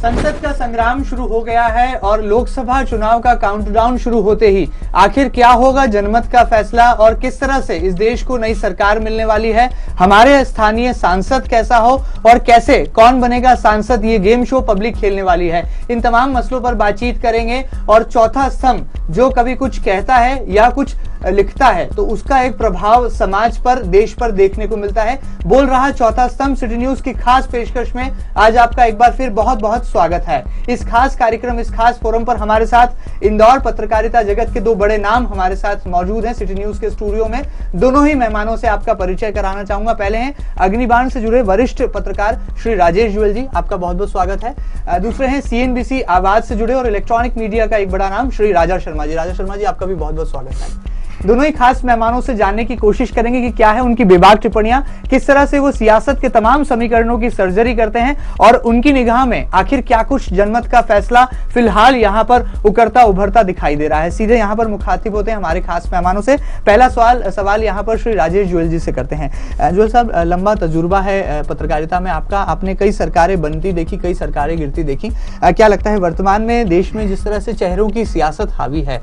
संसद का संग्राम शुरू हो गया है और लोकसभा चुनाव का काउंटडाउन शुरू होते ही आखिर क्या होगा जनमत का फैसला और किस तरह से इस देश को नई सरकार मिलने वाली है, हमारे स्थानीय सांसद कैसा हो और कैसे कौन बनेगा सांसद, ये गेम शो पब्लिक खेलने वाली है। इन तमाम मसलों पर बातचीत करेंगे और चौथा स्तंभ जो कभी कुछ कहता है या कुछ लिखता है तो उसका एक प्रभाव समाज पर, देश पर देखने को मिलता है। बोल रहा चौथा स्तंभ सिटी न्यूज की खास पेशकश में आज आपका एक बार फिर बहुत बहुत स्वागत है। इस खास कार्यक्रम, इस खास फोरम पर हमारे साथ इंदौर पत्रकारिता जगत के दो बड़े नाम हमारे साथ मौजूद हैं सिटी न्यूज के स्टूडियो में। दोनों ही मेहमानों से आपका परिचय कराना चाहूंगा। पहले हैं अग्निबाण से जुड़े वरिष्ठ पत्रकार श्री राजेश जुएल जी, आपका बहुत बहुत स्वागत है। दूसरे हैं सीएनबीसी आवाज से जुड़े और इलेक्ट्रॉनिक मीडिया का एक बड़ा नाम श्री राजा शर्मा जी। राजा शर्मा जी, आपका भी बहुत बहुत स्वागत है। दोनों ही खास मेहमानों से जानने की कोशिश करेंगे कि क्या है उनकी बेबाक टिप्पणियां, किस तरह से वो सियासत के तमाम समीकरणों की सर्जरी करते हैं और उनकी निगाह में आखिर क्या कुछ जनमत का फैसला फिलहाल यहाँ पर उकरता उभरता दिखाई दे रहा है। सीधे यहाँ पर मुखातिब होते हैं हमारे खास मेहमानों से। पहला सवाल यहाँ पर श्री राजेश जुएल जी से करते हैं। जुएल साहब, लंबा तजुर्बा है पत्रकारिता में आपका, आपने कई सरकारें बनती देखी, कई सरकारें गिरती देखी। क्या लगता है वर्तमान में देश में जिस तरह से चेहरों की सियासत हावी है,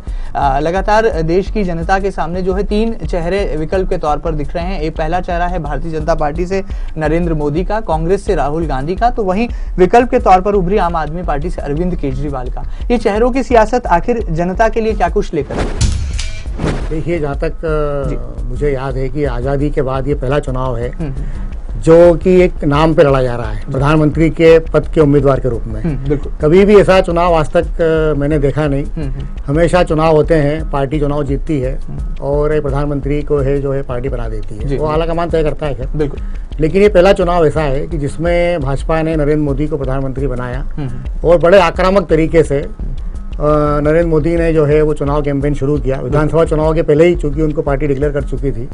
लगातार देश की जनता के सामने जो है तीन चेहरे विकल्प के तौर पर दिख रहे हैं। एक पहला चेहरा है भारतीय जनता पार्टी से नरेंद्र मोदी का, कांग्रेस से राहुल गांधी का, तो वहीं विकल्प के तौर पर उभरी आम आदमी पार्टी से अरविंद केजरीवाल का। ये चेहरों की सियासत आखिर जनता के लिए क्या कुछ लेकर है? देखिए, जहाँ तक मुझे याद है कि आज़ादी के बाद ये पहला चुनाव है जो कि एक नाम पे लड़ा जा रहा है, प्रधानमंत्री के पद के उम्मीदवार के रूप में। बिल्कुल। कभी भी ऐसा चुनाव आज तक मैंने देखा नहीं। हमेशा चुनाव होते हैं, पार्टी चुनाव जीतती है और एक प्रधानमंत्री को है जो है पार्टी बना देती है, वो आलाकमान तय करता है। खैर, बिल्कुल। लेकिन ये पहला चुनाव ऐसा है कि जिसमें भाजपा ने नरेंद्र मोदी को प्रधानमंत्री बनाया और बड़े आक्रामक तरीके से नरेंद्र मोदी ने जो है वो चुनाव कैंपेन शुरू किया। विधानसभा चुनाव के पहले ही, चूंकि उनको पार्टी डिक्लेयर कर चुकी थी,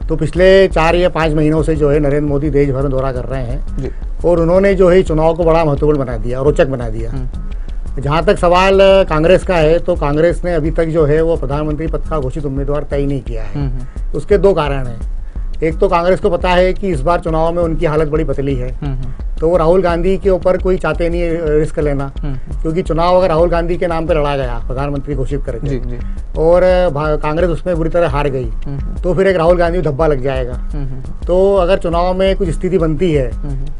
तो पिछले 4 या 5 महीनों से जो है नरेंद्र मोदी देश भर में दौरा कर रहे हैं और उन्होंने जो है चुनाव को बड़ा महत्वपूर्ण बना दिया, रोचक बना दिया। जहाँ तक सवाल कांग्रेस का है, तो कांग्रेस ने अभी तक जो है वो प्रधानमंत्री पद का घोषित उम्मीदवार तय नहीं किया है। उसके 2 कारण हैं। एक तो कांग्रेस को पता है कि इस बार चुनाव में उनकी हालत बड़ी पतली है, तो वो राहुल गांधी के ऊपर कोई चाहते नहीं है रिस्क लेना, क्योंकि चुनाव अगर राहुल गांधी के नाम पे लड़ा गया प्रधानमंत्री घोषित करके और कांग्रेस उसमें बुरी तरह हार गई तो फिर एक राहुल गांधी धब्बा लग जाएगा। तो अगर चुनाव में कुछ स्थिति बनती है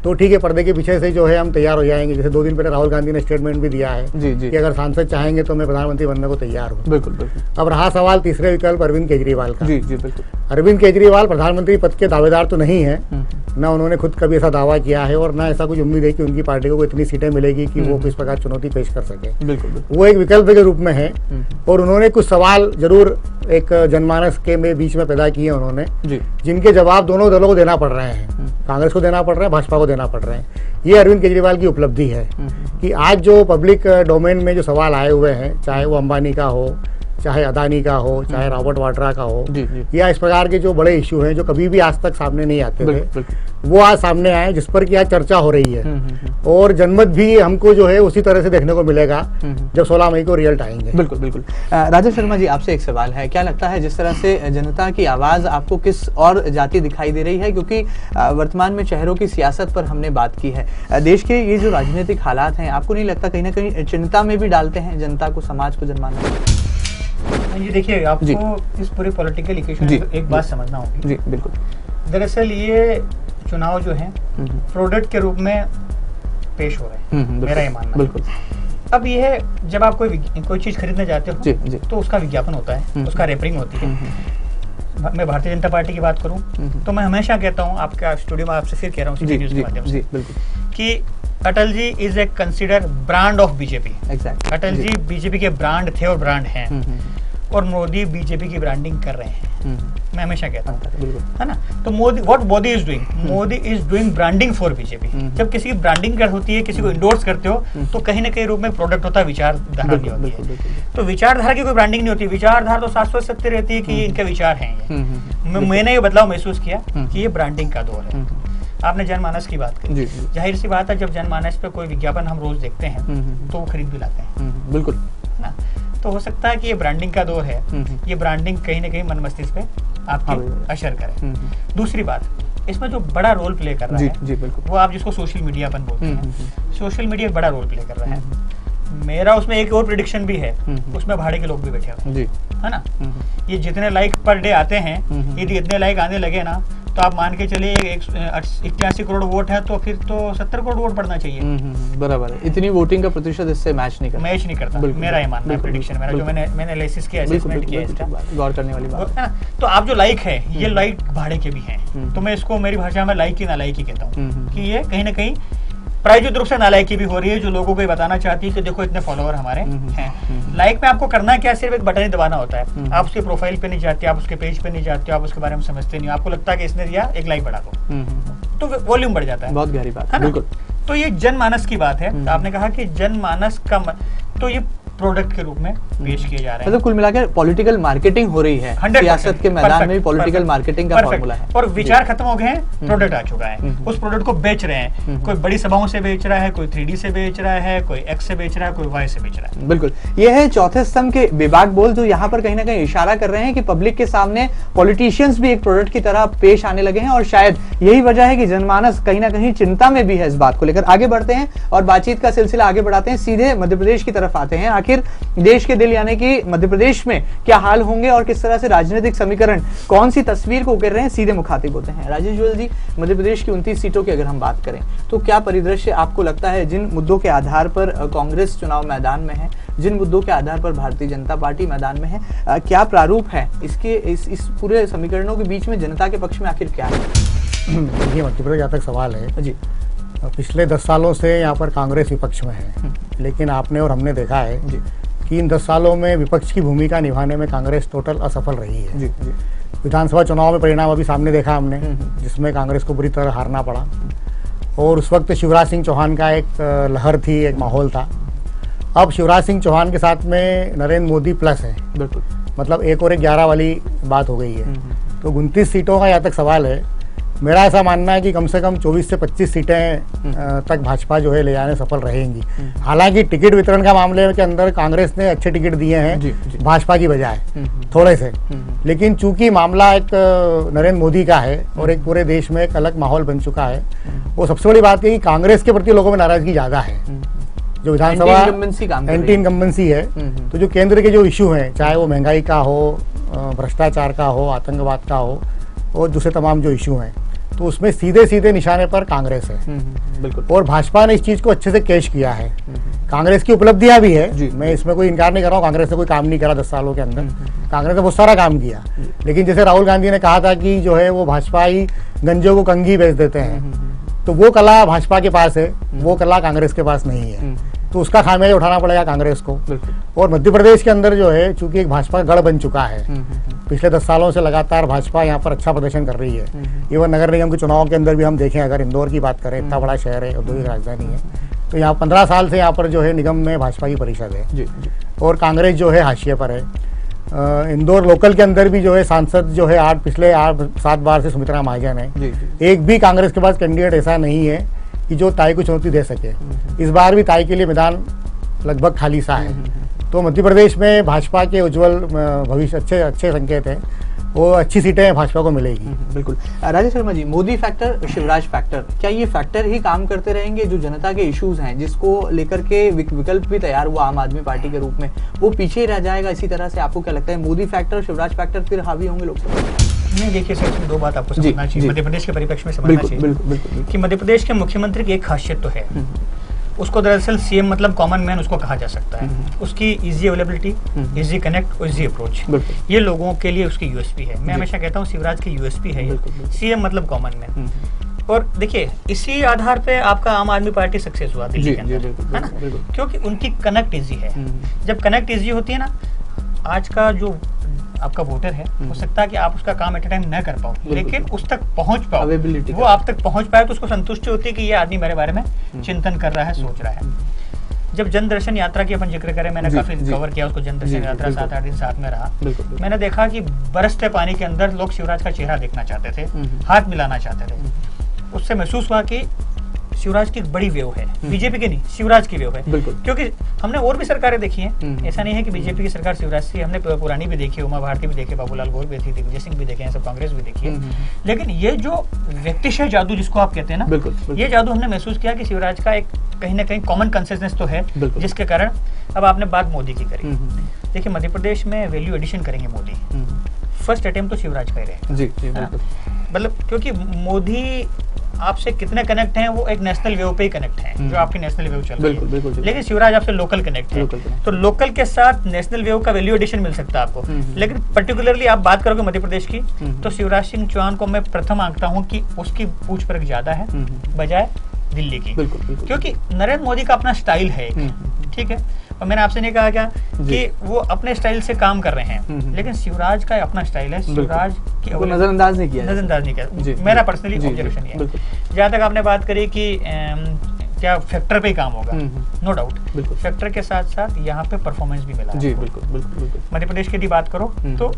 तो ठीक है, पर्दे के पीछे से जो है हम तैयार हो जाएंगे। जैसे 2 दिन पहले राहुल गांधी ने स्टेटमेंट भी दिया है कि अगर सांसद चाहेंगे तो मैं प्रधानमंत्री बनने को तैयार हूँ। बिल्कुल बिल्कुल। अब रहा सवाल तीसरे विकल्प अरविंद केजरीवाल का। जी जी बिल्कुल। अरविंद केजरीवाल प्रधानमंत्री पद के दावेदार तो नहीं है, ना उन्होंने खुद कभी ऐसा दावा किया है और ना ऐसा कुछ उम्मीद है कि उनकी पार्टी को इतनी सीटें मिलेगी कि वो किस प्रकार चुनौती पेश कर सके। बिल्कुल। वो एक विकल्प के रूप में है और उन्होंने कुछ सवाल जरूर एक जनमानस के बीच में पैदा किए उन्होंने, जिनके जवाब दोनों दलों को देना पड़ रहे हैं, कांग्रेस को देना पड़ रहा है, भाजपा को देना पड़ रहे हैं। ये अरविंद केजरीवाल की उपलब्धि है कि आज जो पब्लिक डोमेन में जो सवाल आए हुए हैं, चाहे वो अंबानी का हो, चाहे अदानी का हो, चाहे रॉबर्ट वाड्रा का हो, या इस प्रकार के जो बड़े इश्यू हैं जो कभी भी आज तक सामने नहीं आते थे, वो आज सामने आए, जिस पर कि आज चर्चा हो रही है। और जनमत भी हमको जो है उसी तरह से देखने को मिलेगा जब 16 मई को रिजल्ट आएंगे। बिल्कुल बिल्कुल। राजा शर्मा जी, आपसे एक सवाल है। क्या लगता है जिस तरह से जनता की आवाज आपको किस और जाती दिखाई दे रही है, क्योंकि वर्तमान में चेहरों की सियासत पर हमने बात की है, देश के ये जो राजनीतिक हालात हैं, आपको नहीं लगता कहीं ना कहीं चिंता में भी डालते हैं जनता को, समाज को, जनमानस? जी देखिए, आपको इस पूरे पॉलिटिकल इक्वेशन में एक बात समझना होगी। जी बिल्कुल। दरअसल ये चुनाव जो है प्रोडक्ट के रूप में पेश हो रहे हैं, मेरा ये मानना। बिल्कुल। अब ये है, जब आप कोई चीज खरीदने जाते हो तो उसका विज्ञापन होता है, उसका रेपरिंग होती है। मैं भारतीय जनता पार्टी की बात करूं तो मैं हमेशा कहता हूं, आपका स्टूडियो में आपसे फिर कह रहा हूं सिटी न्यूज़ के माध्यम से कि Atal ji is a consider brand of BJP. Atal ji BJP के ब्रांड थे और ब्रांड हैं, और मोदी बीजेपी की ब्रांडिंग कर रहे हैं। मैं हमेशा कहता हूँ, है ना। तो Modi is doing branding for BJP. जब किसी की ब्रांडिंग होती है, किसी को इंडोर्स करते हो, तो कहीं ना कहीं रूप में प्रोडक्ट होता है, विचारधारा नहीं होती है। तो विचारधारा की कोई ब्रांडिंग नहीं होती। विचारधारा तो शाश्वत सत्य रहती है कि ये इनके विचार हैं। मैंने ये बदलाव महसूस किया कि ये ब्रांडिंग का दौर है। आपने जनमानस की बात की, जाहिर सी बात है, जब जनमानस पे कोई विज्ञापन हम रोज देखते हैं तो वो खरीद भी लाते हैं। बिल्कुल ना। तो हो सकता है कि ये ब्रांडिंग का दौर है, ये ब्रांडिंग कहीं ना कहीं मन मस्तिष्क पे आपके असर करे। दूसरी बात, इसमें जो बड़ा रोल प्ले कर रहा है जी बिल्कुल, वो आप जिसको सोशल मीडिया अपन बोलते हैं, सोशल मीडिया बड़ा रोल प्ले कर रहा है। मेरा उसमें एक और प्रेडिक्शन भी है, उसमें भाड़े के लोग भी बैठे हुए हैं, है ना। ये जितने लाइक पर डे आते हैं, यदि इतने लाइक आने लगे ना, तो आप मान के चलिए 81 करोड़ वोट है, तो फिर तो 70 करोड़ वोट पड़ना चाहिए। बराबर है, इतनी वोटिंग का प्रतिशत इससे मैच नहीं करता। मेरा ये मानना है, प्रेडिक्शन मेरा, जो मैंने एनालिसिस किया, असेसमेंट किया इसका, गौर करने वाली बात है ना। तो आप जो लाइक है, ये लाइक भाड़े के भी हैं, तो मैं इसको मेरी भाषा में लाइक की नालायकी कहता हूँ, कि ये कहीं ना कहीं प्रायोजित रूप से नालायकी भी हो रही है, जो लोगों को ये बताना चाहती है कि देखो इतने फॉलोअर हमारे हैं। लाइक में आपको करना क्या, सिर्फ एक बटन ही दबाना होता है। आप उसके प्रोफाइल पे नहीं जाते, आप उसके पेज पे नहीं जाते, आप उसके बारे में समझते नहीं, आपको लगता है कि इसने दिया, एक लाइक बढ़ा दो, तो वॉल्यूम बढ़ जाता है। बहुत गहरी बात है, बिल्कुल। तो ये जनमानस की बात है। आपने कहा कि जनमानस का तो ये प्रोडक्ट के रूप में पेश किए जा रहे हैं, मतलब कुल मिलाकर पॉलिटिकल मार्केटिंग हो रही है, सियासत के मैदान में भी पॉलिटिकल मार्केटिंग का फॉर्मूला है। और विचार खत्म हो गए हैं, प्रोडक्ट आ चुका है, उस प्रोडक्ट को बेच रहे हैं। कोई बड़ी सभाओं से बेच रहा है, कोई 3D से बेच रहा है, कोई X से बेच रहा है, कोई Y से बेच रहा है। बिल्कुल, ये है चौथे स्तंभ के विभाग बोल, जो यहाँ पर कहीं ना कहीं इशारा कर रहे हैं कि पब्लिक के सामने पॉलिटिशियंस भी एक प्रोडक्ट की तरह पेश आने लगे हैं, और शायद यही वजह है कि जनमानस कहीं ना कहीं चिंता में भी है इस बात को लेकर। आगे बढ़ते हैं और बातचीत का सिलसिला आगे बढ़ाते हैं, सीधे मध्य प्रदेश की तरफ आते हैं। आखिर देश के दिल यानी कि मध्य प्रदेश में क्या हाल होंगे और किस तरह से राजनीतिक समीकरण कौन सी तस्वीर को उकेर रहे हैं, सीधे मुखातिब होते हैं। राजेश जुएल जी, मध्य प्रदेश की 29 सीटों की अगर हम बात करें, तो क्या परिदृश्य आपको लगता है, जिन मुद्दों के आधार पर कांग्रेस चुनाव मैदान में है, जिन मुद्दों के आधार पर भारतीय जनता पार्टी मैदान में है, क्या प्रारूप है इसके, इस पूरे समीकरणों के बीच में जनता के पक्ष में आखिर क्या है? ये मध्य प्रदेश जहाँ तक सवाल है जी, पिछले 10 सालों से यहाँ पर कांग्रेस विपक्ष में है, लेकिन आपने और हमने देखा है जी कि इन 10 सालों में विपक्ष की भूमिका निभाने में कांग्रेस टोटल असफल रही है। जी। विधानसभा चुनाव में परिणाम अभी सामने देखा हमने, जिसमें कांग्रेस को बुरी तरह हारना पड़ा, और उस वक्त शिवराज सिंह चौहान का एक लहर थी, एक माहौल था। अब शिवराज सिंह चौहान के साथ में नरेंद्र मोदी प्लस है, बिल्कुल, मतलब 1 और 1 11 वाली बात हो गई है। तो 29 सीटों का यहाँ तक सवाल है। मेरा ऐसा मानना है कि कम से कम 24 से 25 सीटें तक भाजपा जो है ले जाने सफल रहेंगी। हालांकि टिकट वितरण का मामले के अंदर कांग्रेस ने अच्छे टिकट दिए हैं भाजपा की बजाय थोड़े से, लेकिन चूंकि मामला एक नरेंद्र मोदी का है और एक पूरे देश में एक अलग माहौल बन चुका है, वो सबसे बड़ी बात है कि कांग्रेस के प्रति लोगों में नाराजगी ज्यादा है। जो विधानसभा एंटी इनकम्बेंसी है, तो जो केंद्र के जो इशू हैं, चाहे वो महंगाई का हो, भ्रष्टाचार का हो, आतंकवाद का हो, और दूसरे तमाम जो इशू हैं, तो उसमें सीधे सीधे निशाने पर कांग्रेस है। बिल्कुल। और भाजपा ने इस चीज को अच्छे से कैश किया है। कांग्रेस की उपलब्धियां भी है, मैं इसमें कोई इनकार नहीं कर रहा हूँ, कांग्रेस ने कोई काम नहीं करा 10 सालों के अंदर, कांग्रेस ने बहुत सारा काम किया। लेकिन जैसे राहुल गांधी ने कहा था कि जो है वो भाजपा ही गंजों को कंघी बेच देते हैं, तो वो कला भाजपा के पास है, वो कला कांग्रेस के पास नहीं है, तो उसका खामियाजा उठाना पड़ेगा कांग्रेस को। और मध्य प्रदेश के अंदर जो है, चूंकि एक भाजपा का गढ़ बन चुका है, पिछले 10 सालों से लगातार भाजपा यहाँ पर अच्छा प्रदर्शन कर रही है। इवन नगर निगम के चुनाव के अंदर भी हम देखें, अगर इंदौर की बात करें, इतना बड़ा शहर है, औद्योगिक राजधानी है, तो यहाँ 15 साल से यहाँ पर जो है निगम में भाजपा की परिषद है जी। और कांग्रेस जो है हाशिए पर है। इंदौर लोकल के अंदर भी जो है सांसद जो है पिछले 8-7 बार से सुमित्रा महाजन है। एक भी कांग्रेस के पास कैंडिडेट ऐसा नहीं है कि जो ताई को चुनौती दे सके। इस बार भी ताई के लिए मैदान लगभग खाली सा है। तो मध्य प्रदेश में भाजपा के उज्जवल भविष्य अच्छे संकेत हैं, वो अच्छी सीटें भाजपा को मिलेगी। बिल्कुल। राजेश शर्मा जी, मोदी फैक्टर, शिवराज फैक्टर, क्या ये फैक्टर ही काम करते रहेंगे? जो जनता के इश्यूज हैं, जिसको लेकर के विकल्प भी तैयार हुआ आम आदमी पार्टी के रूप में, वो पीछे ही रह जाएगा इसी तरह से? आपको क्या लगता है, मोदी फैक्टर, शिवराज फैक्टर फिर हावी होंगे लोकसभा? नहीं, देखिए सर, इसमें 2 बात आपको समझना चाहिए, मध्य प्रदेश के परिप्रेक्ष्य में समझना चाहिए कि मध्य प्रदेश के मुख्यमंत्री की एक खासियत तो है, उसको दरअसल सीएम मतलब कॉमन मैन उसको कहा जा सकता है। उसकी इजी अवेलेबिलिटी, इजी कनेक्ट और इजी अप्रोच, ये लोगों के लिए उसकी यूएसपी है। मैं हमेशा कहता हूँ शिवराज की यूएसपी है सीएम मतलब कॉमन मैन। और देखिए, इसी आधार पे आपका आम आदमी पार्टी सक्सेस हुआ दिल्ली के अंदर, है ना, क्योंकि उनकी कनेक्ट इजी है। जब कनेक्ट इजी होती है ना, आज का जो आपका वोटर है, हो सकता है कि आप उसका काम एट ए टाइम न कर पाओ, लेकिन उस तक पहुंच पाओ, वो आप तक पहुंच पाए, तो उसको संतुष्टि होती है कि ये आदमी मेरे बारे में चिंतन कर रहा है, सोच रहा है। जब जन दर्शन यात्रा की अपन जिक्र करें, मैंने काफी कवर किया उसको, जन दर्शन यात्रा 7-8 दिन साथ में रहा। मैंने देखा कि बरसते पानी के अंदर लोग शिवराज का चेहरा देखना चाहते थे, हाथ मिलाना चाहते थे। उससे महसूस हुआ कि शिवराज की एक बड़ी वेव है, बीजेपी की नहीं, शिवराज की वेव है। बिल्कुल। क्योंकि हमने और भी सरकारें देखी हैं, ऐसा नहीं है कि बीजेपी की सरकार शिवराज से, हमने पुरानी भी देखी, उमा भारती भी देखे, बाबूलाल गौर भी थी, दिग्विजय सिंह भी देखे हैं, सब कांग्रेस भी देखी है। लेकिन ये जो व्यक्तिशय जादू जिसको आप कहते हैं ना, बिल्कुल, ये जादू हमने महसूस किया कि शिवराज का एक कहीं ना कहीं कॉमन कंसेंसस तो है, जिसके कारण अब आपने बात मोदी की करी। देखिए मध्य प्रदेश में वैल्यू एडिशन करेंगे मोदी, फर्स्ट अटेम्प्ट तो शिवराज का ही रहेगा। जी बिल्कुल। मतलब क्योंकि मोदी आपसे कितने कनेक्ट हैं, वो एक नेशनल वेव पे ही कनेक्ट हैं, जो आपकी नेशनल वेव चल रही है। बिल्कुल। लेकिन शिवराज आपसे लोकल कनेक्ट है, तो लोकल के साथ नेशनल वेव का वैल्यू एडिशन मिल सकता है आपको। लेकिन पर्टिकुलरली आप बात करोगे मध्य प्रदेश की, तो शिवराज सिंह चौहान को मैं प्रथम आंकता हूँ कि उसकी पूछ परख ज्यादा है बजाय दिल्ली की। बिल्कुल। क्योंकि नरेंद्र मोदी का अपना स्टाइल है, ठीक है, और मैंने आपसे नहीं कहा क्या कि वो अपने स्टाइल से काम कर रहे हैं, लेकिन शिवराज का अपना स्टाइल है। शिवराज की नजरअंदाज नहीं किया, मेरा पर्सनली ऑब्जर्वेशन ये है। जहाँ तक आपने बात करी कि क्या फैक्टर पे ही काम होगा, नो डाउट, फैक्टर के साथ साथ यहाँ पे परफॉर्मेंस भी मिला। जी बिल्कुल। मध्य प्रदेश की यदि बात करो तो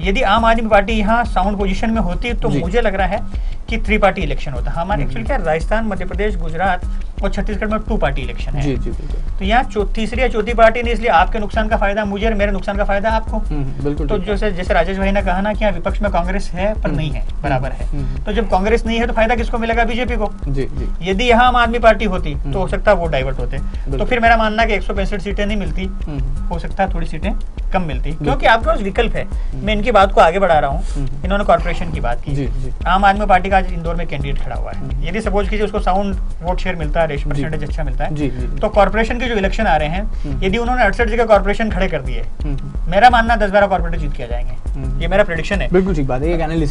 यदि आम आदमी पार्टी यहाँ साउंड पोजीशन में होती तो मुझे लग रहा है कि 3 पार्टी इलेक्शन होता। हमारे एक्चुअली क्या राजस्थान, मध्य प्रदेश, गुजरात और छत्तीसगढ़ में 2 पार्टी इलेक्शन है। जी बिल्कुल। तो यहाँ तीसरी या चौथी पार्टी नहीं, इसलिए आपके नुकसान का फायदा मुझे और मेरे नुकसान का फायदा आपको। बिल्कुल। तो जैसे राजेश भाई ने कहा ना कि यहाँ विपक्ष में कांग्रेस है पर नहीं है, बराबर है। तो जब कांग्रेस नहीं है तो फायदा किसको मिलेगा? बीजेपी को। यदि यहाँ आम आदमी पार्टी होती तो हो सकता है वो डाइवर्ट होते। तो फिर मेरा मानना है कि 165 सीटें नहीं मिलती, हो सकता है थोड़ी सीटें कम मिलती, क्योंकि आपके पास विकल्प है। मैं इनकी बात को आगे बढ़ा रहा हूँ। इन्होंने कॉर्पोरेशन की बात की। आम आदमी पार्टी का आज इंदौर में कैंडिडेट खड़ा हुआ है। यदि सपोज कीजिए उसको साउंड वोट शेयर मिलता है, परसेंटेज अच्छा मिलता है, तो कॉर्पोरेशन के जो इलेक्शन आ रहे हैं, यदि उन्होंने 68 जगह कॉर्पोरेशन खड़े कर दिए, मेरा मानना 10-12 कॉर्पोरेटर जीत के आ जाएंगे। ये मेरा प्रेडिक्शन है। बिल्कुल ठीक बात है,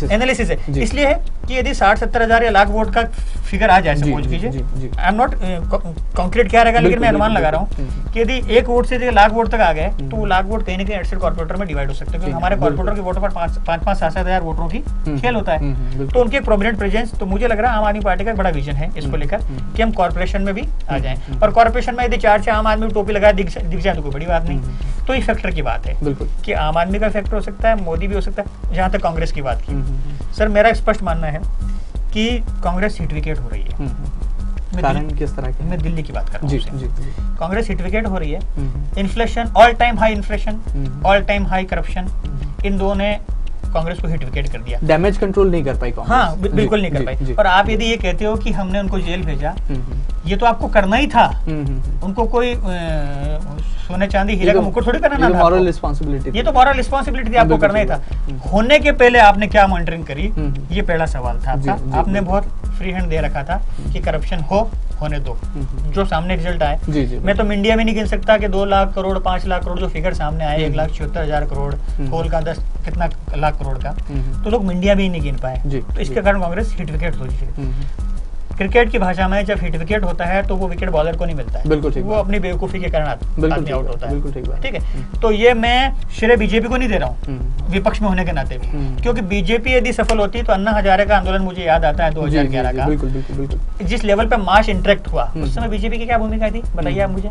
एनालिसिस है। इसलिए है कि यदि 60-70 हजार या लाख वोट का फिगर आ जाए, सपोज कीजिए, आई एम नॉट कॉन्क्रीट क्या रहेगा, लेकिन मैं अनुमान लगा रहा हूँ कि यदि 1 वोट से लाख वोट तक आ गए तो वो लाख वोट कहीं ना कहीं 68 कॉर्पोरेटर में डिवाइड हो सकते हैं, क्योंकि हमारे कॉर्पोरेटर के वोटों पर 5-7 हजार वोटरों की खेल होता है। तो उनकी एक प्रोमिनेंट प्रेजेंस, तो मुझे लग रहा है आम आदमी पार्टी का बड़ा विजन है इसको लेकर कि हम कॉर्पोरेशन में भी आ जाएं। और कॉर्पोरेशन में यदि 4 आम आदमी टोपी लगाए दिख जाए तो कोई बड़ी बात नहीं। तो ये फैक्टर की बात है कि आम आदमी का फैक्टर हो सकता है, मोदी भी हो सकता है। जहां तक कांग्रेस की बात की, सर मेरा स्पष्ट मानना है कि कांग्रेस हिट विकेट हो रही है। कारण किस तरह के? मैं दिल्ली की बात कर रहा हूँ। कांग्रेस हिट विकेट हो रही है। Inflation, all time high inflation, all time high corruption, इन दोनों ने कांग्रेस को हिट विकेट कर दिया। डैमेज कंट्रोल नहीं कर पाई कांग्रेस। हाँ, बिल्कुल नहीं कर पाई। और आप यदि ये कहते हो कि हमने उनको जेल भेजा, ये तो आपको करना ही था। उनको कोई सोने चांदी हीरा का मुकुट थोड़ी पहनाना था। मॉरल रिस्पांसिबिलिटी, ये तो मॉरल रिस्पांसिबिलिटी थी, आपको करना ही था। होने के पहले आपने क्या मॉनिटरिंग करी, ये पहला सवाल था आपका। आपने बहुत फ्री हैंड दे रखा था कि करप्शन होने दो। जो सामने रिजल्ट आए, मैं तो मीडिया में नहीं गिन सकता कि 2 लाख करोड़ 5 लाख करोड़ जो फिगर सामने आए, 1,76,000 करोड़, होल का 10 कितना लाख करोड़ का, तो लोग मीडिया में ही नहीं गिन पाए। तो इसके कारण कांग्रेस हिट विकेट हो गई। क्रिकेट की भाषा में जब हिट विकेट होता है तो वो विकेट बॉलर को नहीं मिलता है, बिल्कुल ठीक, वो अपनी बेवकूफी के कारण आदमी आउट होता है। बिल्कुल ठीक है। तो ये मैं श्रेय बीजेपी को नहीं दे रहा हूँ विपक्ष में होने के नाते भी, क्योंकि बीजेपी यदि सफल होती तो अन्ना हजारे का आंदोलन मुझे याद आता है 2011 का। बिल्कुल। जिस लेवल पे मास इंटरेक्ट हुआ उस समय बीजेपी की क्या भूमिका थी, बताइए आप मुझे।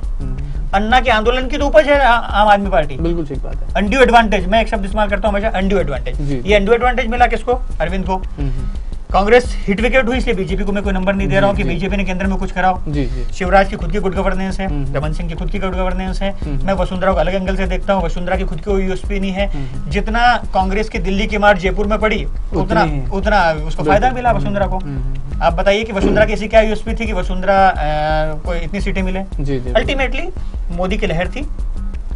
अन्ना के आंदोलन की तो उपज है आम आदमी पार्टी। बिल्कुल ठीक बात है। अनड्यू एडवांटेज, मैं एक शब्द इस्तेमाल करता हूँ हमेशा, अनड्यू एडवांटेज। ये अनड्यू एडवांटेज मिला किसको? अरविंद को। कांग्रेस हिट विकेट हुई, इसलिए बीजेपी को मैं कोई नंबर नहीं दे रहा हूँ कि बीजेपी ने केंद्र में कुछ कराओ। शिवराज की खुद की गुड गवर्नेंस है, रमन सिंह की खुद की गुड गवर्नेंस है। मैं वसुंधरा को अलग एंगल से देखता हूँ, वसुंधरा की खुद की कोई यूएसपी नहीं है। जितना कांग्रेस की दिल्ली की मार जयपुर में पड़ी उतना उसको फायदा मिला वसुंधरा को। आप बताइए कि वसुंधरा की ऐसी क्या यूएसपी थी कि वसुंधरा को इतनी सीटें मिले। अल्टीमेटली मोदी की लहर थी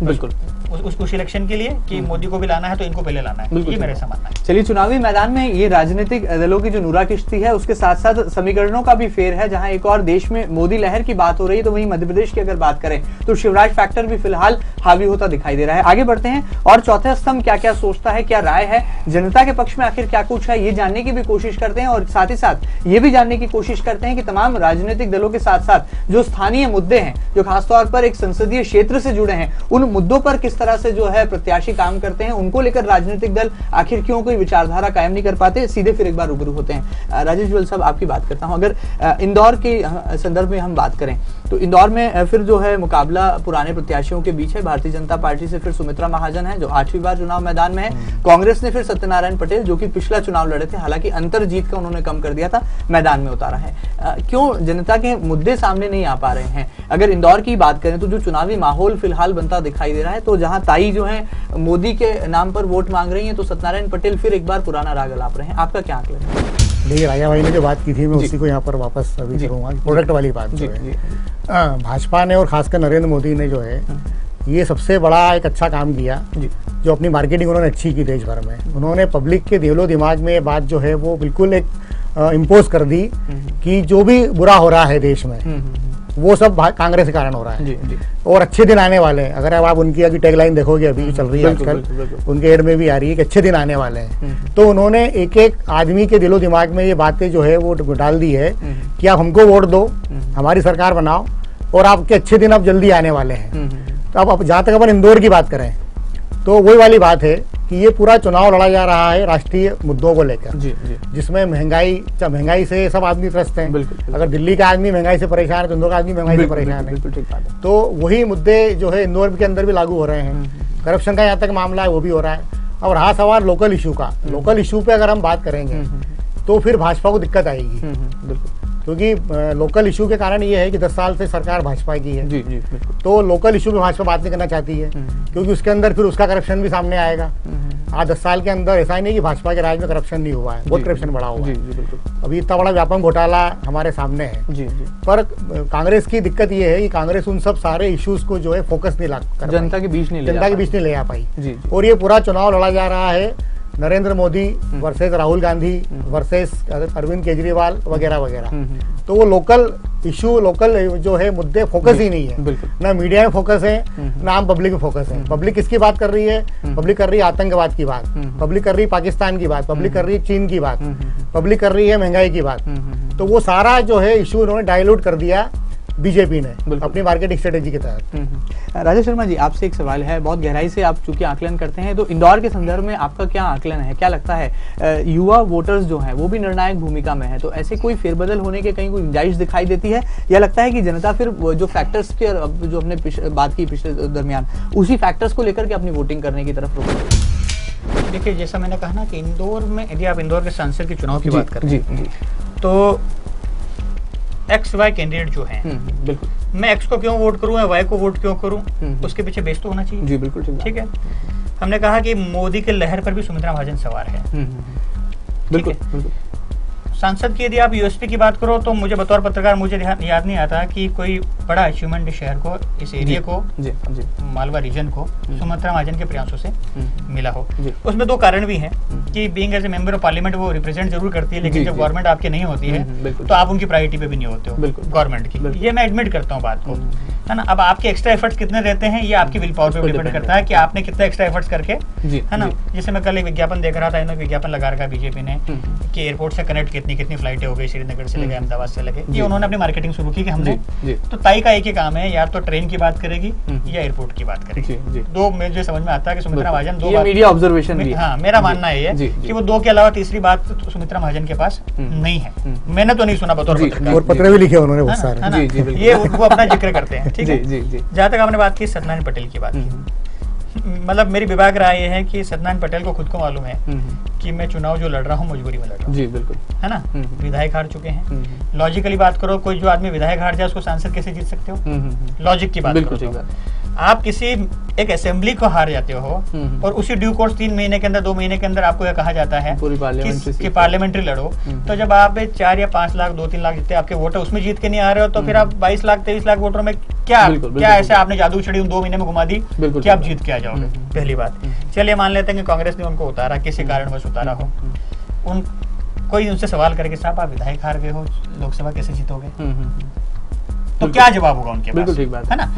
बिल्कुल उस इलेक्शन के लिए कि मोदी को भी लाना है तो इनको पहले लाना है, ये मेरा ऐसा मानना है। चलिए, चुनावी मैदान में ये राजनीतिक दलों की जो नूरा किश्ती है उसके साथ साथ समीकरणों का भी फेर है। जहां एक और देश में मोदी लहर की बात हो रही है तो वहीं मध्य प्रदेश की अगर बात करें तो शिवराज फैक्टर भी फिलहाल हावी होता दिखाई दे रहा है। आगे बढ़ते हैं और चौथे स्तंभ क्या क्या सोचता है, क्या राय है, जनता के पक्ष में आखिर क्या कुछ है, ये जानने की भी कोशिश करते हैं। और साथ ही साथ ये भी जानने की कोशिश करते हैं कि तमाम राजनीतिक दलों के साथ साथ जो स्थानीय मुद्दे हैं, जो खासतौर पर एक संसदीय क्षेत्र से जुड़े हैं, उन मुद्दों पर किस तरह से जो है प्रत्याशी काम करते हैं, उनको लेकर राजनीतिक दल आखिर क्यों कोई विचारधारा कायम नहीं कर पाते। सीधे फिर एक बार रूबरू होते हैं। राजेश जुएल साहब, आपकी बात करता हूं। अगर इंदौर के संदर्भ में हम बात करें तो इंदौर में फिर जो है मुकाबला पुराने प्रत्याशियों के बीच है। भारतीय जनता पार्टी से फिर सुमित्रा महाजन है जो 8वीं बार चुनाव मैदान में है। कांग्रेस ने फिर सत्यनारायण पटेल जो कि पिछला चुनाव लड़े थे, हालांकि अंतर जीत का उन्होंने कम कर दिया था, मैदान में उतारा है। क्यों जनता के मुद्दे सामने नहीं आ पा रहे हैं? अगर इंदौर की बात करें तो जो चुनावी माहौल फिलहाल बनता दिखाई दे रहा है, तो जहां ताई जो है मोदी के नाम पर वोट मांग रही है, तो सत्यनारायण पटेल फिर एक बार पुराना राग अलाप रहे हैं। आपका क्या आंकलन है? देखिए, राजा भाई ने जो बात की थी मैं उसी को यहाँ पर वापस अभी करूँगा। प्रोडक्ट वाली बात जो है, भाजपा ने और खासकर नरेंद्र मोदी ने जो है ये सबसे बड़ा एक अच्छा काम किया, जो अपनी मार्केटिंग उन्होंने अच्छी की देश भर में। उन्होंने पब्लिक के दिलो दिमाग में ये बात जो है वो बिल्कुल एक इम्पोज कर दी कि जो भी बुरा हो रहा है देश में वो सब कांग्रेस के कारण हो रहा है। और अच्छे दिन आने वाले हैं। अगर अब आप उनकी अभी टैगलाइन देखोगे, अभी चल रही है आजकल, उनके एड में भी आ रही है कि अच्छे दिन आने वाले हैं। तो उन्होंने एक एक आदमी के दिलो दिमाग में ये बातें जो है वो डाल दी है कि आप हमको वोट दो, हमारी सरकार बनाओ और आपके अच्छे दिन अब जल्दी आने वाले हैं। तो अब जहाँ तक अपन इंदौर की बात करें तो वही वाली बात है कि ये पूरा चुनाव लड़ा जा रहा है राष्ट्रीय मुद्दों को लेकर, जिसमें महंगाई से सब आदमी त्रस्त हैं। अगर दिल्ली का आदमी महंगाई से परेशान है तो इंदौर का आदमी महंगाई से परेशान है। तो वही मुद्दे जो है इंदौर के अंदर भी लागू हो रहे हैं। करप्शन का यहाँ तक मामला है वो भी हो रहा है। और रहा सवाल लोकल इशू का, लोकल इशू पे अगर हम बात करेंगे तो फिर भाजपा को दिक्कत आएगी, क्योंकि लोकल इशू के कारण ये है कि 10 साल से सरकार भाजपा की है। तो लोकल इशू में भाजपा बात नहीं करना चाहती है, क्योंकि उसके अंदर फिर उसका करप्शन भी सामने आएगा। आज 10 साल के अंदर ऐसा ही नहीं कि भाजपा के राज में करप्शन नहीं हुआ है, बहुत करप्शन बढ़ा हुआ है। अभी इतना बड़ा व्यापक घोटाला हमारे सामने है। पर कांग्रेस की दिक्कत ये है कि कांग्रेस उन सब सारे इश्यूज को जो है फोकस नहीं ला, जनता के बीच नहीं ले आ पाई। और ये पूरा चुनाव लड़ा जा रहा है नरेंद्र मोदी वर्सेस राहुल गांधी वर्सेस अरविंद केजरीवाल वगैरह वगैरह। तो वो लोकल इशू, लोकल जो है मुद्दे फोकस ही नहीं है। ना मीडिया में फोकस है, ना आम पब्लिक में फोकस है। पब्लिक किसकी बात कर रही है? पब्लिक कर रही है आतंकवाद की बात, पब्लिक कर रही है पाकिस्तान की बात, पब्लिक कर रही है चीन की बात, पब्लिक कर रही है महंगाई की बात। तो वो सारा जो है इशू उन्होंने डाइल्यूट कर दिया बीजेपी ने अपनी मार्केटिंग स्ट्रेटेजी के तहत। राजा शर्मा जी, आपसे एक सवाल है, बहुत गहराई से आप चूंकि आकलन करते हैं, तो इंदौर के संदर्भ में आपका क्या आकलन है? क्या लगता है युवा वोटर्स जो हैं वो भी निर्णायक भूमिका में है, तो ऐसे कोई फेरबदल होने के कहीं कोई गुंजाइश दिखाई देती है, या लगता है कि जनता फिर जो फैक्टर्स के जो हमने बात की पिछले दरमियान, उसी फैक्टर्स को लेकर के अपनी वोटिंग करने की तरफ रुक? देखिए, जैसा मैंने कहा ना कि इंदौर में यदि आप इंदौर के सांसद के चुनाव की बात करें तो XY कैंडिडेट जो हैं, बिल्कुल, मैं X को क्यों वोट करूं या Y को वोट क्यों करूं, उसके पीछे बेस तो होना चाहिए। जी बिल्कुल ठीक है। हमने कहा कि मोदी के लहर पर भी सुमित्रा महाजन सवार है। बिल्कुल। सांसद की यदि आप यूएसपी की बात करो तो मुझे बतौर पत्रकार मुझे याद नहीं आता कि कोई बड़ा अचीवमेंट इस शहर को, इस एरिया को, मालवा रीजन को सुमित्रा महाजन के प्रयासों से मिला हो। उसमें 2 कारण भी हैं कि being as a member of parliament वो रिप्रेजेंट जरूर करती है, लेकिन जब गवर्नमेंट आपकी नहीं होती है तो आप उनकी प्रायोरिटी पे भी नहीं होते हो गवर्नमेंट की। ये मैं एडमिट करता हूँ बात को, है ना। अब आपके एक्स्ट्रा एफर्ट्स कितने रहते हैं ये आपकी विल पावर पे डिपेंड करता है कि आपने कितना एक्स्ट्रा एफर्ट्स करके, है ना। जैसे मैं कल एक विज्ञापन देख रहा था, इन्होंने विज्ञापन लगा रखा बीजेपी ने कि एयरपोर्ट से कनेक्ट कितनी फ्लाइटें हो गई, श्रीनगर से लेकर अहमदाबाद से लेके, ये उन्होंने अपनी मार्केटिंग शुरू की कि हमने। तो ताई का एक ही काम है, या तो ट्रेन की बात करेगी या एयरपोर्ट की बात करेगी। 2 मुझे समझ में आता है कि सुमित्रा महाजन 2 मीडिया ऑब्जर्वेशन भी। हाँ, मेरा मानना है कि वो 2 के अलावा तीसरी बात सुमित्रा महाजन के पास नहीं है। मैंने तो नहीं सुना बतौर पत्रकार, और पत्र भी लिखे उन्होंने बहुत सारे। ये वो अपना जिक्र करते हैं, ठीक है। जहाँ तक आपने बात की सत्यनारायण पटेल की बात की, मतलब मेरी विभाग राय ये है कि सत्यनारायण पटेल को खुद को मालूम है कि मैं चुनाव जो लड़ रहा हूँ मजबूरी में लड़ रहा हूँ। जी बिल्कुल, है ना। विधायक हार चुके हैं। लॉजिकली बात करो, कोई जो आदमी विधायक हार जाए उसको सांसद कैसे जीत सकते हो? लॉजिक की बात करो। आप किसी एक असेंबली को हार जाते हो और उसी ड्यू कोर्स 3 महीने के अंदर, 2 महीने के अंदर आपको यह कहा जाता है कि पार्लियामेंट्री लड़ो, तो जब आप 4 या 5 लाख 2-3 लाख जितने आपके वोट है उसमें जीत के नहीं आ रहे हो, तो फिर आप 22 लाख 23 लाख वोटरों में क्या ऐसे आपने जादू छड़ी 2 महीने में घुमा दी कि आप जीत के आ जाओगे? पहली बात। चलिए मान लेते हैं कि कांग्रेस ने उनको उतारा, किसी कारणवश उतारा हो, कोई उनसे सवाल करके साहब आप विधायक हार गए हो, लोकसभा कैसे जीतोगे? तो क्या जवाब होगा उनके पास? ठीक बात है ना।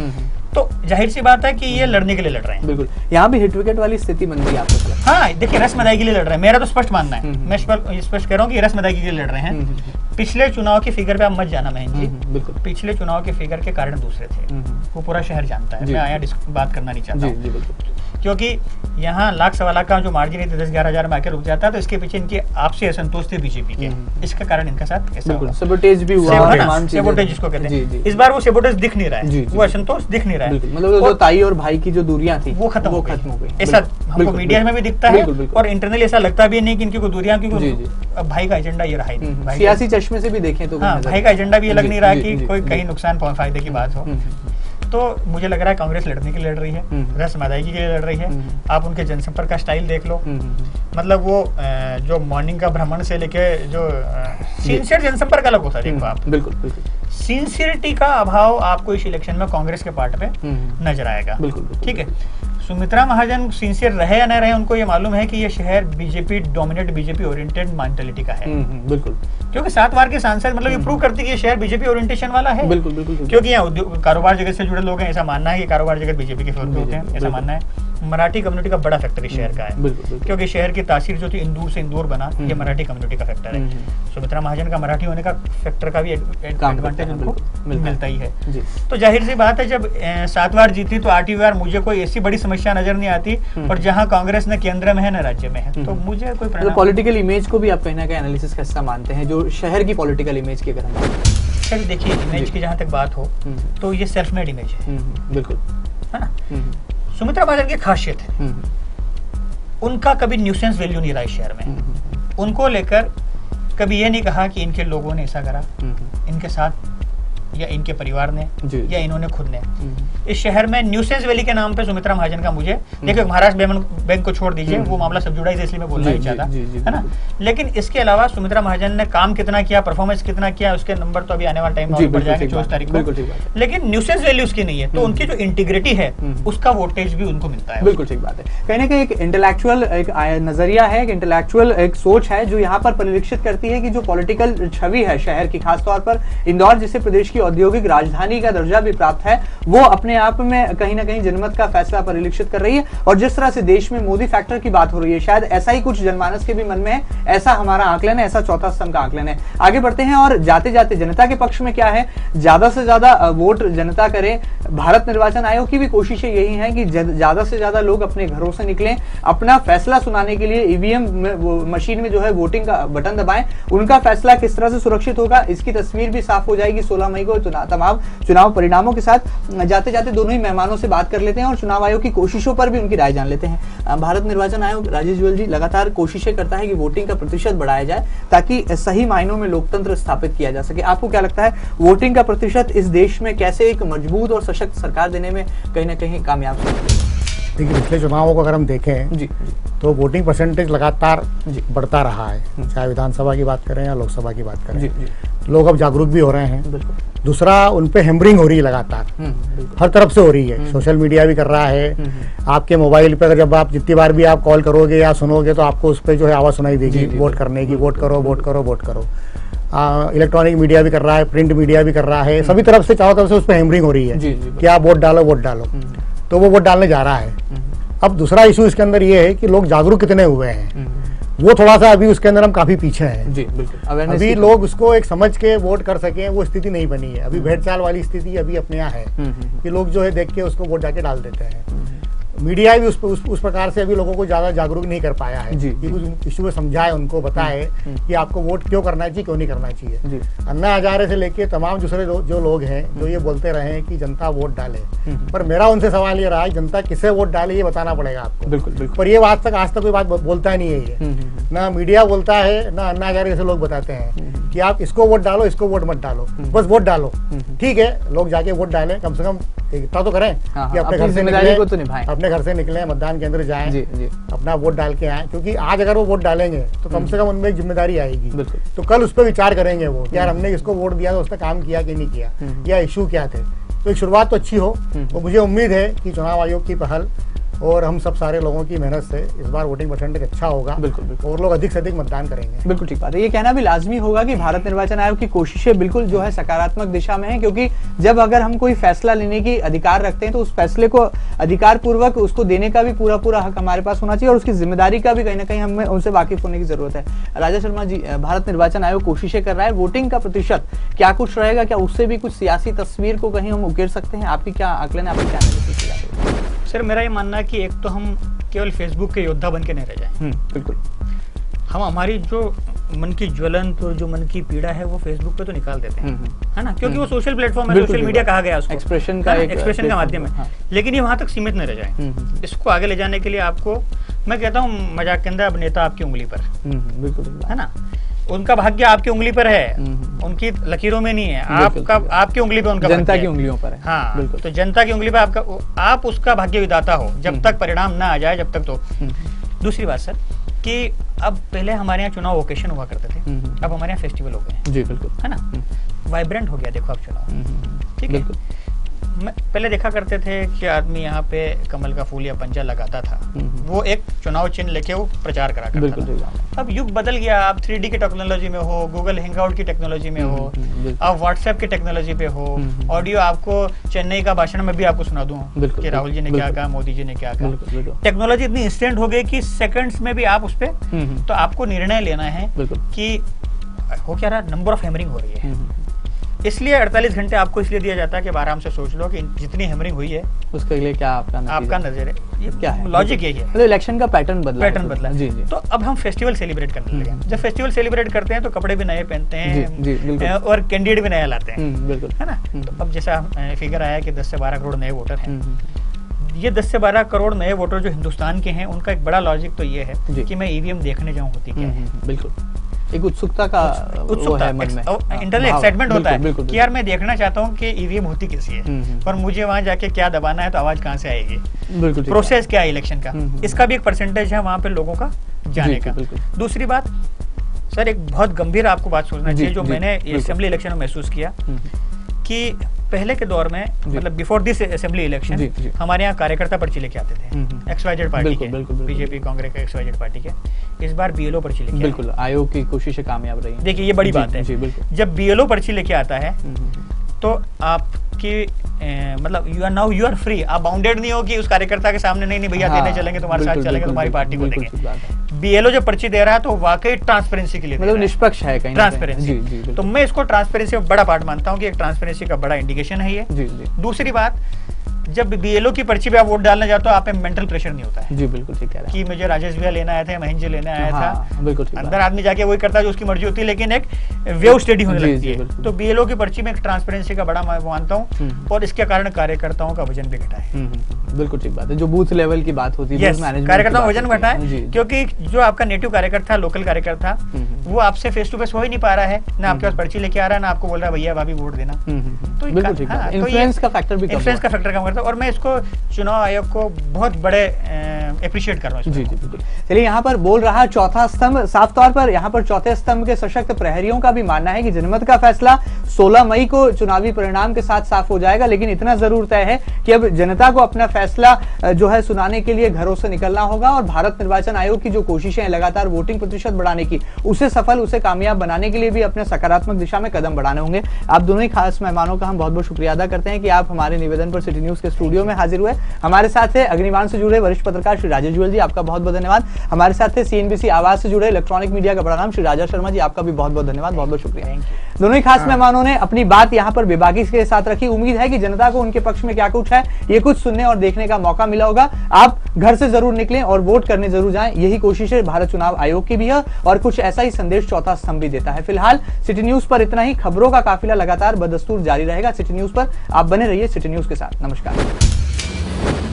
तो जाहिर सी बात है कि ये लड़ने के लिए लड़ रहे हैं। बिल्कुल, यहाँ भी हिट विकेट वाली स्थिति बन गई आपको? हाँ, देखिए रस्म अदायगी के लिए लड़ रहे हैं, मेरा तो स्पष्ट मानना है। मैं स्पष्ट कह रहा हूँ कि रस्म अदायगी के लिए लड़ रहे हैं। पिछले चुनाव की फिगर पे आप मत जाना महेंद्र जी, बिल्कुल। पिछले चुनाव के फिगर के कारण दूसरे थे, वो पूरा शहर जानता है, मैं आया बात करना नहीं चाहता। क्योंकि यहाँ लाख सवा लाख का जो मार्जिन है 10-11 हजार में आके रुक जाता है, तो इसके पीछे इनके आपसी असंतोष थे बीजेपी के, इसका कारण इनके साथ ऐसा हुआ। सैबोटेज भी हुआ, सैबोटेज जिसको कहते हैं, इस बार वो सैबोटेज दिख नहीं रहा है, वो असंतोष दिख नहीं रहा है, मतलब जो ताई और भाई की जो दूरियां थी वो खत्म हो गई। ऐसा हमको मीडिया में भी दिखता है और इंटरनली ऐसा लगता भी नहीं कि इनकी कोई दूरियां, क्योंकि भाई का एजेंडा ये रहा ही, सियासी चश्मे से भी देखें तो भाई का एजेंडा भी ये लग नहीं रहा कि कोई कहीं नुकसान फायदे की बात हो। तो मुझे लग रहा है कांग्रेस लड़ने के लिए लड़ रही है, रस्म अदायगी के लिए लड़ रही है। आप उनके जनसंपर्क का स्टाइल देख लो, मतलब वो जो मॉर्निंग का भ्रमण से लेके जो सिंसियर जनसंपर्क अलग होता है। देखो आप, बिल्कुल सिंसियरिटी का अभाव आपको इस इलेक्शन में कांग्रेस के पार्ट पे नजर आएगा। ठीक है, सुमित्रा महाजन सिंसियर रहे या न रहे, उनको ये मालूम है कि ये शहर BJP dominate, BJP oriented mentality का है। बिल्कुल, क्योंकि 7 बार के सांसद मतलब ये प्रूव करती है कि ये शहर बीजेपी ओरिएंटेशन वाला है। बिल्कुल, क्योंकि यहाँ कारोबार जगत से जुड़े लोग हैं, ऐसा मानना है कि कारोबार जगत बीजेपी के फेवर में होते हैं, ऐसा मानना है। मराठी कम्युनिटी का बड़ा फैक्टर इस शहर का है, क्योंकि शहर की तासीर जो थी इंदौर से इंदौर बना, ये मराठी कम्युनिटी का फैक्टर है। सुमित्रा महाजन का मराठी होने का फैक्टर का भी एडवांटेज उनको मिलता ही है। तो जाहिर सी बात है, जब 7 बार जीती तो 8वीं बार मुझे कोई ऐसी बड़ी समस्या नजर नहीं आती, और जहां कांग्रेस न केंद्र में है न राज्य में है, तो मुझे कोई पॉलिटिकल इमेज को भी आप कहीं ना कहीं एनालिसिस का हिस्सा मानते हैं, जो शहर की पॉलिटिकल इमेज की अगर हम बात करें। देखिए, इमेज की जहां तक बात हो तो ये सेल्फ मेड इमेज है, बिल्कुल, है ना। सुमित्रा महाजन की खासियत है, उनका कभी न्यूसेंस वैल्यू नहीं रहा इस शहर में। उनको लेकर कभी ये नहीं कहा कि इनके लोगों ने ऐसा करा, इनके साथ या इनके परिवार ने या इन्होंने खुद ने। इस शहर में न्यूसेंस वैली के नाम पे सुमित्रा महाजन का, मुझे देखिए महाराष्ट्र बैंक को छोड़ दीजिए, वो मामला सब जुड़ा है, इसलिए मैं बोलना नहीं चाहता, है ना। लेकिन इसके अलावा सुमित्रा महाजन ने काम कितना किया, परफॉर्मेंस कितना किया, उसके नंबर तो अभी आने वाले टाइम में बढ़ जाएंगे 24 तारीख को, लेकिन न्यूसेंस वैल्यू उसकी नहीं है। तो उनकी जो इंटीग्रिटी है उसका वोटेज भी उनको मिलता है। बिल्कुल ठीक बात है। कहीं ना कहीं एक इंटेलेक्चुअल एक नजरिया है, एक इंटेलेक्चुअल एक सोच है जो यहाँ पर परिलक्षित करती है कि जो पॉलिटिकल छवि है शहर की, खासतौर पर इंदौर जिसे प्रदेश की औद्योगिक राजधानी का दर्जा भी प्राप्त है, वो अपने आप में कहीं ना कहीं जनमत का फैसला परिलक्षित कर रही है। और जिस तरह से देश में मोदी फैक्टर की बात हो रही है, शायद ऐसा ही कुछ जनमानस के भी मन में है, ऐसा हमारा आकलन है, ऐसा चौथा स्तंभ का आकलन है। आगे बढ़ते हैं और जाते जाते जनता के पक्ष में क्या है, ज्यादा से ज्यादा वोट जनता करे। भारत निर्वाचन आयोग की भी कोशिशें यही है कि ज्यादा से ज्यादा लोग अपने घरों से निकलें, अपना फैसला सुनाने के लिए ईवीएम मशीन में जो है वोटिंग का बटन दबाएं। उनका फैसला किस तरह से सुरक्षित होगा, इसकी तस्वीर भी साफ हो जाएगी 16 मई को तमाम चुनाव परिणामों के साथ। जाते जाते दोनों ही मेहमानों से बात कर लेते हैं और चुनाव आयोग की कोशिशों पर भी उनकी राय जान लेते हैं। भारत निर्वाचन आयोग, राजेश जुएल जी, लगातार कोशिशें करता है कि वोटिंग का प्रतिशत बढ़ाया जाए ताकि सही मायनों में लोकतंत्र स्थापित किया जा सके। आपको क्या लगता है, वोटिंग का प्रतिशत इस देश में कैसे एक मजबूत और सशक्त सरकार देने में कहीं ना कहीं कामयाब सकती है? देखिए, पिछले चुनावों को अगर हम देखें जी, तो वोटिंग परसेंटेज लगातार बढ़ता रहा है, चाहे विधानसभा की बात करें या लोकसभा की बात करें। लोग अब जागरूक भी हो रहे हैं। दूसरा, उन पे हैम्बरिंग हो रही है लगातार, हर तरफ से हो रही है। सोशल मीडिया भी कर रहा है। आपके मोबाइल पे अगर जब आप जितनी बार भी आप कॉल करोगे या सुनोगे तो आपको उस पर जो है आवाज़ सुनाई देगी वोट करने की, वोट करो वोट करो वोट करो। इलेक्ट्रॉनिक मीडिया भी कर रहा है, प्रिंट मीडिया भी कर रहा है, सभी तरफ से, चारों तरफ से उस पर हैम्बरिंग हो रही है कि आप वोट डालो वोट डालो। तो वो वोट डालने जा रहा है। अब दूसरा इशू इसके अंदर ये है कि लोग जागरूक कितने हुए हैं, वो थोड़ा सा अभी उसके अंदर हम काफी पीछे हैं। जी, बिल्कुल। अभी लोग उसको एक समझ के वोट कर सकें, वो स्थिति नहीं बनी है। अभी भेड़ चाल वाली स्थिति अभी अपने यहाँ है कि लोग जो है देख के उसको वोट जाके डाल देते हैं। मीडिया भी उस प्रकार से अभी लोगों को ज्यादा जागरूक नहीं कर पाया है कि कुछ इशू में समझाए, उनको बताए कि आपको वोट क्यों करना चाहिए, क्यों नहीं करना चाहिए। अन्ना हजारे से लेके तमाम दूसरे जो लोग हैं जो ये बोलते रहे हैं कि जनता वोट डाले, पर मेरा उनसे सवाल ये रहा है, जनता किसे वोट डाले ये बताना पड़ेगा आपको। बिल्कुल। पर ये आज तक कोई बात बोलता नहीं है ये, ना मीडिया बोलता है, ना अन्ना हजारे जैसे लोग बताते हैं कि आप इसको वोट डालो, इसको वोट मत डालो, बस वोट डालो। ठीक है, लोग जाके वोट डालें, कम से कम इतना तो करें कि अपने घर से निकलें, अपने घर से निकलें, मतदान केंद्र जाएं, अपना वोट डाल के आएं। क्योंकि आज अगर वो वोट डालेंगे तो कम से कम उनमें एक जिम्मेदारी आएगी। तो कल उस पर विचार करेंगे वो, यार हमने इसको वोट दिया तो उसने काम किया कि नहीं किया, या इशू क्या थे। तो एक शुरुआत तो अच्छी हो, तो मुझे उम्मीद है कि चुनाव आयोग की पहल और हम सब सारे लोगों की मेहनत से इस बार वोटिंग परसेंटेज अच्छा होगा। बिल्कुल। और लोग अधिक से अधिक मतदान करेंगे। बिल्कुल ठीक बात है। ये कहना भी लाजमी होगा कि भारत निर्वाचन आयोग की कोशिशें बिल्कुल जो है सकारात्मक दिशा में है, क्योंकि जब अगर हम कोई फैसला लेने की अधिकार रखते हैं तो उस फैसले को अधिकार पूर्वक उसको देने का भी पूरा हक हमारे पास होना चाहिए और उसकी जिम्मेदारी का भी कहीं ना कहीं हमें उनसे वाकिफ होने की जरूरत है। राजा शर्मा जी, भारत निर्वाचन आयोग कोशिशें कर रहा है, वोटिंग का प्रतिशत क्या कुछ रहेगा, क्या उससे भी कुछ सियासी तस्वीर को कहीं हम उकेर सकते हैं? आपकी क्या आकलन है, आपकी क्या एनालिसिस है? सर मेरा ये मानना है कि एक तो हम केवल फेसबुक के योद्धा बन के नहीं रह जाएं। बिल्कुल। हम हमारी जो मन की ज्वलंत और जो मन की पीड़ा है वो फेसबुक पे तो निकाल देते हैं, है ना, क्योंकि वो सोशल प्लेटफॉर्म है, सोशल मीडिया कहा गया उसको, एक्सप्रेशन का माध्यम है। लेकिन ये वहां तक सीमित नहीं रह जाए। इसको आगे ले जाने के लिए आपको, मैं कहता हूँ मजाक के अंदर, अब नेता आपकी उंगली पर, बिल्कुल, है ना, उनका भाग्य आपकी उंगली पर है, उनकी लकीरों में नहीं है, आपकी उंगली पे उनका, जनता की उंगलियों पर है। हाँ बिल्कुल। तो जनता की उंगली पे आपका, आप उसका भाग्य विधाता हो जब तक परिणाम ना आ जाए, जब तक। तो दूसरी बात सर कि अब पहले हमारे यहाँ चुनाव ओकेशन हुआ करते थे, अब हमारे यहाँ फेस्टिवल हो गए। जी बिल्कुल, है ना, वाइब्रेंट हो गया। देखो अब चुनाव, ठीक है, मैं पहले देखा करते थे कि आदमी यहाँ पे कमल का फूल या पंजा लगाता था, वो एक चुनाव चिन्ह लेके वो प्रचार करा करता था। अब युग बदल गया, आप 3D की टेक्नोलॉजी में हो, गूगल हैंगआउट की टेक्नोलॉजी में हो, आप व्हाट्सएप की टेक्नोलॉजी पे हो, ऑडियो आपको चेन्नई का भाषण में भी आपको सुना दूं कि राहुल जी ने क्या कहा, मोदी जी ने क्या कहा। टेक्नोलॉजी इतनी इंस्टेंट हो गई कि सेकंड्स में भी आप उस पर, तो आपको निर्णय लेना है कि हो क्या रहा, नंबर ऑफ हैमरिंग हो रही है, इसलिए 48 घंटे आपको इसलिए दिया जाता है कि आराम से सोच लो कि जितनी हैमरिंग हुई है उसके लिए क्या आपका नजर है, ये क्या है, लॉजिक यही है। मतलब इलेक्शन का पैटर्न बदला जी। तो अब हम फेस्टिवल सेलिब्रेट करने लगे। जब फेस्टिवल सेलिब्रेट करते हैं तो कपड़े भी नए पहनते हैं और कैंडिडेट भी नया लाते हैं, बिल्कुल, है ना। तो अब जैसा फिगर आया कि 10 से 12 करोड़ नए वोटर हैं, ये 10 से 12 करोड़ नए वोटर जो हिंदुस्तान के हैं, उनका एक बड़ा लॉजिक तो ये है कि मैं ईवीएम देखने जाऊँ होती क्या है। बिल्कुल, एक उत्सुकता है मन में, इंटरनल एक्साइटमेंट होता है कि यार मैं देखना चाहता हूँ कि ईवीएम होती कैसी है, और मुझे वहां जाके क्या दबाना है तो आवाज कहाँ से आएगी, बिल्कुल, प्रोसेस क्या है इलेक्शन का, इसका भी एक परसेंटेज है वहां पे लोगों का जाने का। दूसरी बात सर, एक बहुत गंभीर आपको बात सोचना चाहिए, जो मैंने असेंबली इलेक्शन में महसूस किया कि पहले के दौर में, मतलब बिफोर दिस असेंबली इलेक्शन, हमारे यहाँ कार्यकर्ता पर्ची लेके आते थे, XYZ पार्टी के, बीजेपी कांग्रेस के XYZ पार्टी के। इस बार BLO पर्ची लेके, बिल्कुल, आयोग की कोशिशें कामयाब रही। देखिए ये बड़ी बात है, जब BLO पर्ची लेके आता है तो आपकी मतलब यू आर फ्री, आप बाउंडेड नहीं हो कि उस कार्यकर्ता के सामने नहीं भैया देने चलेंगे, तुम्हारे साथ चलेंगे, तुम्हारी पार्टी को देंगे। BLO जो पर्ची दे रहा है तो वाकई ट्रांसपेरेंसी के लिए, मतलब निष्पक्ष है, ट्रांसपेरेंसी। तो मैं इसको ट्रांसपेरेंसी का बड़ा पार्ट मानता हूँ कि एक ट्रांसपेरेंसी का बड़ा इंडिकेशन है ये। दूसरी बात, जब BLO की पर्ची पे आप वोट डालने जाते हो, आप पे मेंटल प्रेशर नहीं होता है। जी बिल्कुल ठीक है कि मुझे राजेश भैया लेना आया था, महेंद्र जी लेने आया था, बिल्कुल अंदर आदमी जाके वही करता है जो उसकी मर्जी होती है, लेकिन एक वेव स्टडी होने लगती है। तो BLO की पर्ची में एक ट्रांसपेरेंसी का बड़ा मानता हूँ, और इसके कारण कार्यकर्ताओं का वजन भी घटा है। बिल्कुल ठीक बात है, जो बूथ लेवल की बात होती है, कार्यकर्ताओं का वजन घटा है, क्योंकि जो आपका नेटिव कार्यकर्ता, लोकल कार्यकर्ता, वो आपसे फेस टू फेस हो ही नहीं पा रहा है, ना आपके पास पर्ची लेके आ रहा है, ना आपको बोल रहा है भैया भाभी वोट देना। तो इन्फ्लुएंस का फैक्टर कम करता है, और मैं इसको चुनाव आयोग को बहुत बड़े अप्रिशिएट कर रहा हूँ। जी बिल्कुल। चलिए, यहाँ पर बोल रहा चौथा स्तंभ, साफ तौर पर यहाँ पर चौथे स्तंभ के सशक्त प्रहरियों का भी मानना है कि जनमत का फैसला 16 मई को चुनावी परिणाम के साथ साफ हो जाएगा, लेकिन इतना जरूर तय है कि अब जनता को अपना फैसला जो है सुनाने के लिए घरों से निकलना होगा, और भारत निर्वाचन आयोग की जो कोशिशें हैं लगातार वोटिंग प्रतिशत बढ़ाने की, उसे सफल, उसे कामयाब बनाने के लिए भी अपने सकारात्मक दिशा में कदम बढ़ाने होंगे। आप दोनों ही खास मेहमानों का हम बहुत बहुत शुक्रिया अदा करते हैं कि आप हमारे निवेदन पर सिटी न्यूज के स्टूडियो में हाजिर हुए। हमारे साथ है अग्निबाण से जुड़े वरिष्ठ पत्रकार श्री राजेश जुएल जी, आपका बहुत बहुत धन्यवाद। हमारे साथ है CNBC आवाज से जुड़े इलेक्ट्रॉनिक मीडिया का बड़ा नाम श्री राजा शर्मा जी, आपका भी बहुत बहुत धन्यवाद, बहुत बहुत शुक्रिया। दोनों ही खास मेहमानों ने अपनी बात यहाँ पर बेबाकी के साथ रखी। उम्मीद है कि जनता को उनके पक्ष में क्या कुछ है ये कुछ सुनने और देखने का मौका मिला होगा। आप घर से जरूर निकलें और वोट करने जरूर जाएं, यही कोशिश है भारत चुनाव आयोग की भी है, और कुछ ऐसा ही संदेश चौथा स्तंभ भी देता है। फिलहाल सिटी न्यूज पर इतना ही, खबरों का काफिला लगातार बदस्तूर जारी रहेगा। सिटी न्यूज पर आप बने रहिए, सिटी न्यूज के साथ। नमस्कार।